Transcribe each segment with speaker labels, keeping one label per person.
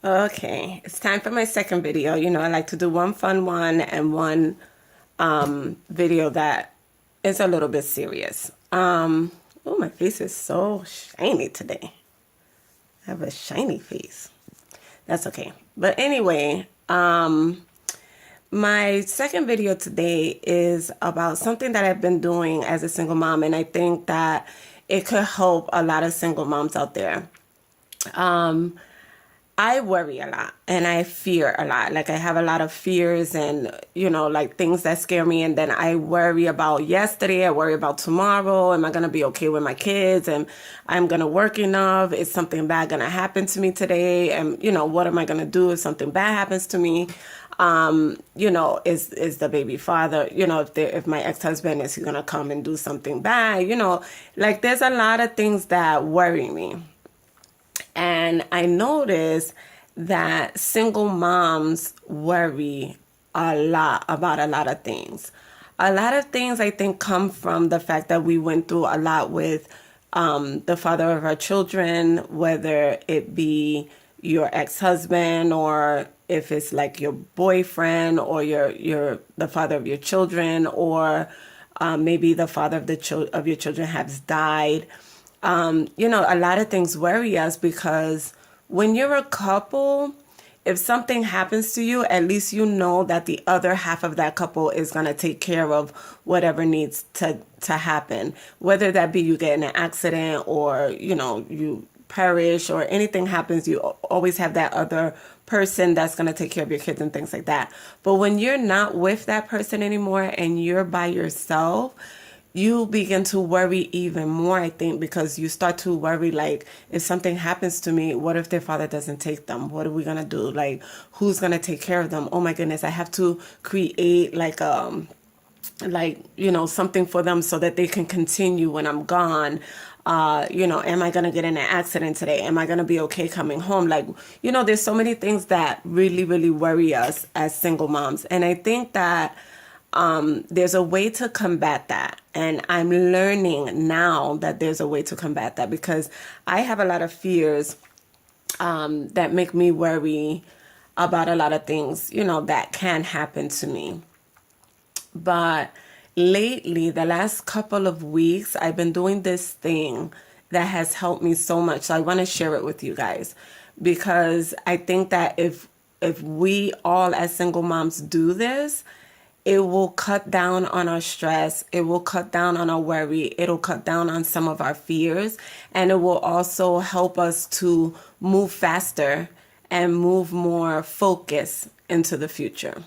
Speaker 1: Okay, it's time for my second video. You know, I like to do one fun one and one video that is a little bit serious. Oh, my face is so shiny today. I have a shiny face. That's okay. But anyway, my second video today is about something that I've been doing as a single mom, and I think that it could help a lot of single moms out there. I worry a lot and I fear a lot. Like I have a lot of fears and, like things that scare me. And then I worry about yesterday. I worry about tomorrow. Am I going to be okay with my kids? And I'm going to work enough? Is something bad going to happen to me today? And, what am I going to do if something bad happens to me? Is the baby father, if my ex-husband, is he going to come and do something bad? Like there's a lot of things that worry me. And I noticed that single moms worry a lot about a lot of things. A lot of things I think come from the fact that we went through a lot with the father of our children, whether it be your ex-husband or if it's like your boyfriend or the father of your children, or maybe the father of your children has died. A lot of things worry us because when you're a couple, if something happens to you, at least you know that the other half of that couple is going to take care of whatever needs to happen, whether that be you get in an accident or, you perish or anything happens, you always have that other person that's going to take care of your kids and things like that. But when you're not with that person anymore and you're by yourself, you begin to worry even more, I think, because you start to worry, like, if something happens to me, what if their father doesn't take them? What are we going to do? Like, who's going to take care of them? Oh, my goodness, I have to create, something for them so that they can continue when I'm gone. Am I going to get in an accident today? Am I going to be okay coming home? Like, there's so many things that really, really worry us as single moms. And I think that there's a way to combat that. And I'm learning now that there's a way to combat that because I have a lot of fears that make me worry about a lot of things, that can happen to me. But lately, the last couple of weeks, I've been doing this thing that has helped me so much. So I want to share it with you guys because I think that if we all as single moms do this, it will cut down on our stress. It will cut down on our worry. It'll cut down on some of our fears. And it will also help us to move faster and move more focus into the future.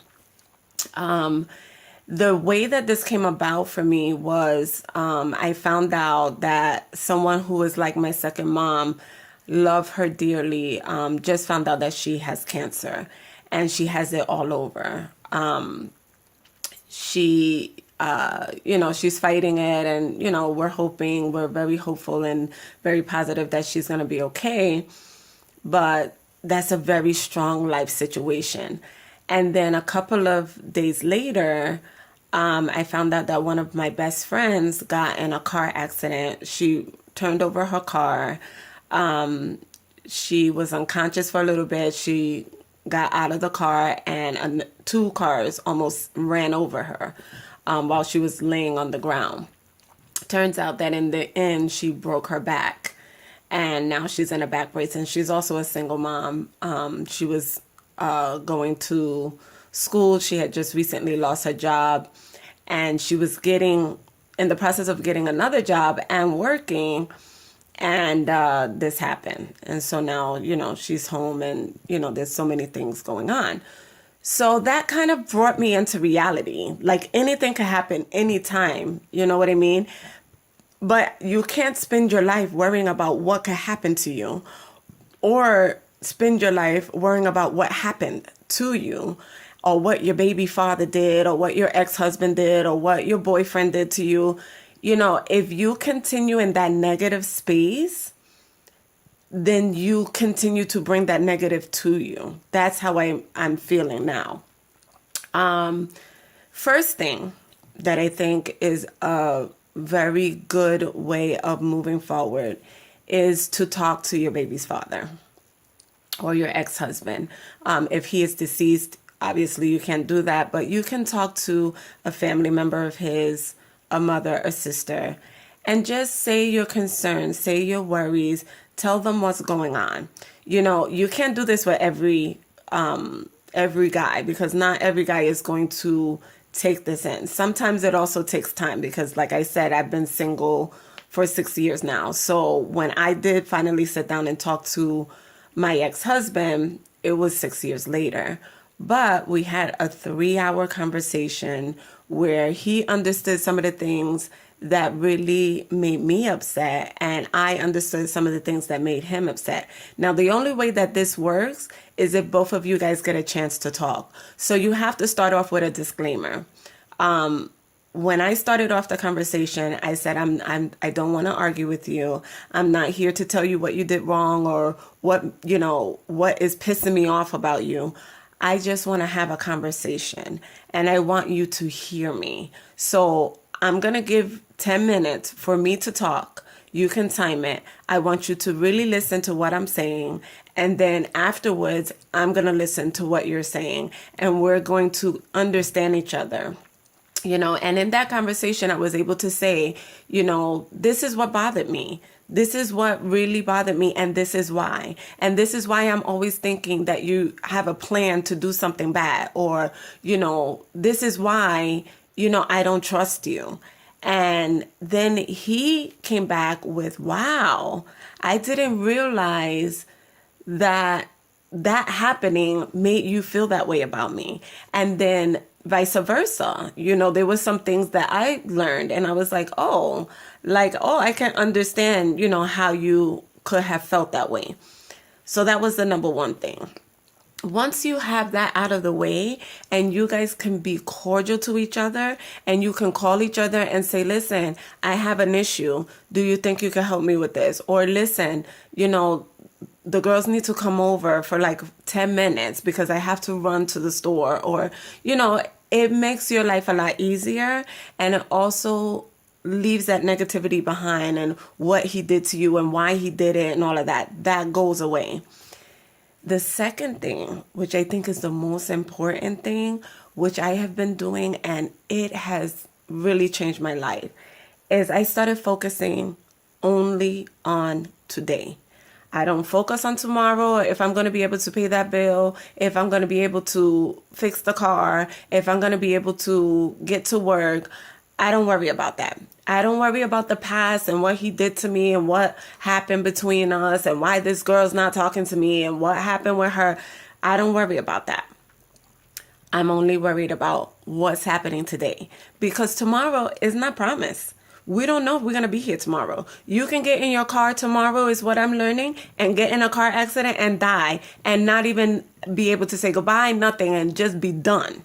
Speaker 1: The way that this came about for me was I found out that someone who is like my second mom, love her dearly, just found out that she has cancer and she has it all over. She, she's fighting it and, we're very hopeful and very positive that she's going to be okay. But that's a very strong life situation. And then a couple of days later, I found out that one of my best friends got in a car accident. She turned over her car. She was unconscious for a little bit. She got out of the car and two cars almost ran over her while she was laying on the ground. Turns out that in the end, she broke her back and now she's in a back brace and she's also a single mom. She was going to school. She had just recently lost her job and she was in the process of getting another job and working. And this happened. And so now, she's home and, there's so many things going on. So that kind of brought me into reality. Like anything could happen anytime. You know what I mean? But you can't spend your life worrying about what could happen to you or spend your life worrying about what happened to you or what your baby father did or what your ex-husband did or what your boyfriend did to you. If you continue in that negative space, then you continue to bring that negative to you. That's how I'm feeling now. First thing that I think is a very good way of moving forward is to talk to your baby's father. or your ex-husband. If he is deceased, obviously you can't do that, but you can talk to a family member of his, a mother, a sister, and just say your concerns, say your worries, tell them what's going on. You know, you can't do this with every guy, because not every guy is going to take this in. Sometimes it also takes time because, like I said, I've been single for 6 years now. So when I did finally sit down and talk to my ex-husband, it was 6 years later. But we had a 3-hour conversation where he understood some of the things that really made me upset, and I understood some of the things that made him upset. Now, the only way that this works is if both of you guys get a chance to talk. So you have to start off with a disclaimer. When I started off the conversation, I said, I don't want to argue with you. I'm not here to tell you what you did wrong or what is pissing me off about you. I just want to have a conversation, and I want you to hear me. So I'm going to give 10 minutes for me to talk. You can time it. I want you to really listen to what I'm saying. And then afterwards, I'm going to listen to what you're saying. And we're going to understand each other. And in that conversation, I was able to say, this is what bothered me. This is what really bothered me, and this is why. And this is why I'm always thinking that you have a plan to do something bad, or, this is why, I don't trust you. And then he came back with, wow, I didn't realize that happening made you feel that way about me. And then vice versa. There was some things that I learned, and I was like, oh, I can understand, how you could have felt that way. So that was the number one thing. Once you have that out of the way, and you guys can be cordial to each other, and you can call each other and say, listen, I have an issue. Do you think you can help me with this? Or listen, the girls need to come over for like 10 minutes because I have to run to the store. Or, it makes your life a lot easier, and it also leaves that negativity behind, and what he did to you and why he did it and all of that goes away. The second thing, which I think is the most important thing, which I have been doing, and it has really changed my life, is I started focusing only on today. I don't focus on tomorrow, if I'm going to be able to pay that bill, if I'm going to be able to fix the car, if I'm going to be able to get to work. I don't worry about that. I don't worry about the past and what he did to me and what happened between us and why this girl's not talking to me and what happened with her. I don't worry about that. I'm only worried about what's happening today, because tomorrow is not promised. We don't know if we're going to be here tomorrow. You can get in your car tomorrow, is what I'm learning, and get in a car accident and die and not even be able to say goodbye, nothing, and just be done.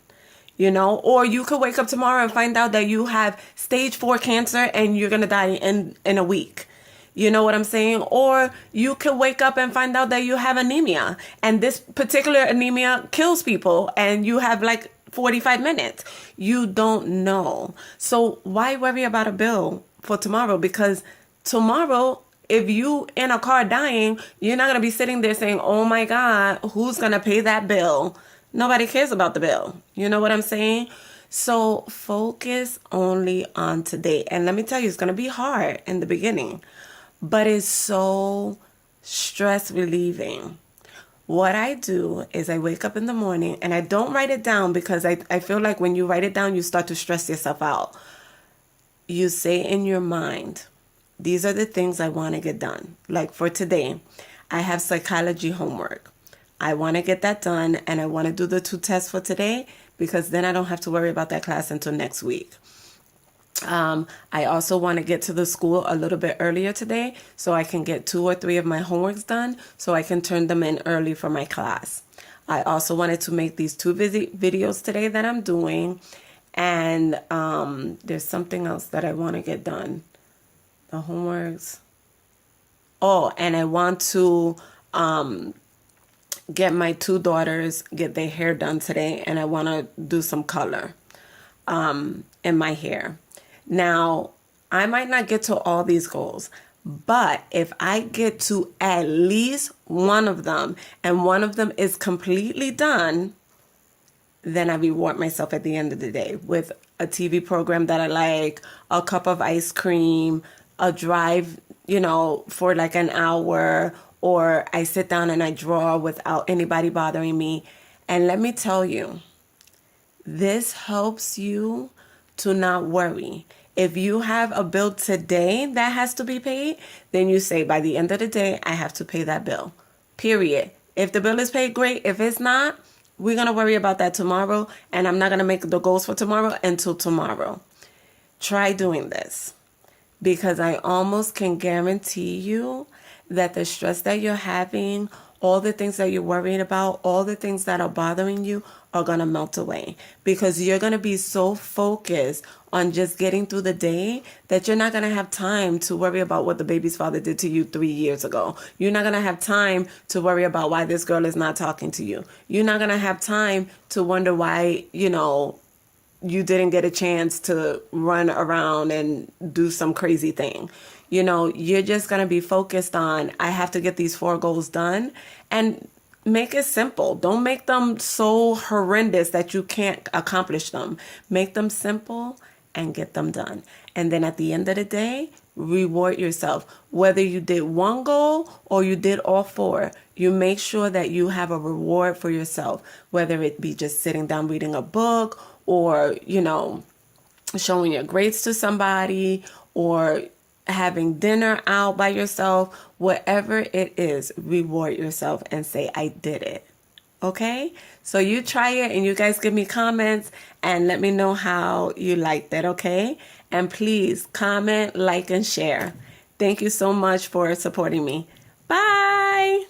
Speaker 1: Or you could wake up tomorrow and find out that you have stage 4 cancer and you're going to die in a week. You know what I'm saying? Or you could wake up and find out that you have anemia, and this particular anemia kills people, and you have like 45 minutes. You don't know. So why worry about a bill for tomorrow? Because tomorrow, if you in a car dying, you're not going to be sitting there saying, oh my God, who's going to pay that bill? Nobody cares about the bill. You know what I'm saying? So focus only on today. And let me tell you, it's going to be hard in the beginning, but it's so stress relieving. What I do is I wake up in the morning, and I don't write it down, because I feel like when you write it down, you start to stress yourself out. You say in your mind, these are the things I want to get done. Like for today, I have psychology homework. I want to get that done, and I want to do the 2 tests for today, because then I don't have to worry about that class until next week. I also want to get to the school a little bit earlier today so I can get 2 or 3 of my homeworks done so I can turn them in early for my class. I also wanted to make these 2 videos today that I'm doing. And there's something else that I want to get done. The homeworks. Oh, and I want to get my 2 daughters, get their hair done today. And I want to do some color in my hair. Now, I might not get to all these goals, But if I get to at least one of them and one of them is completely done, then I reward myself at the end of the day with a TV program that I like, a cup of ice cream, a drive, for like an hour, or I sit down and I draw without anybody bothering me. And let me tell you, this helps you to not worry. If you have a bill today that has to be paid, then you say, by the end of the day, I have to pay that bill. Period. If the bill is paid, great. If it's not, we're going to worry about that tomorrow. And I'm not going to make the goals for tomorrow until tomorrow. Try doing this, because I almost can guarantee you that the stress that you're having, all the things that you're worrying about, all the things that are bothering you are going to melt away, because you're going to be so focused on just getting through the day that you're not going to have time to worry about what the baby's father did to you 3 years ago. You're not going to have time to worry about why this girl is not talking to you. You're not going to have time to wonder why, you didn't get a chance to run around and do some crazy thing. You're just going to be focused on, I have to get these 4 goals done, and make it simple. Don't make them so horrendous that you can't accomplish them. Make them simple and get them done. And then at the end of the day, reward yourself. Whether you did 1 goal or you did all 4, you make sure that you have a reward for yourself, whether it be just sitting down reading a book, or, showing your grades to somebody, or having dinner out by yourself. Whatever it is, reward yourself and say, I did it. Okay? So you try it, and you guys give me comments and let me know how you liked it, okay? And please comment, like, and share. Thank you so much for supporting me. Bye!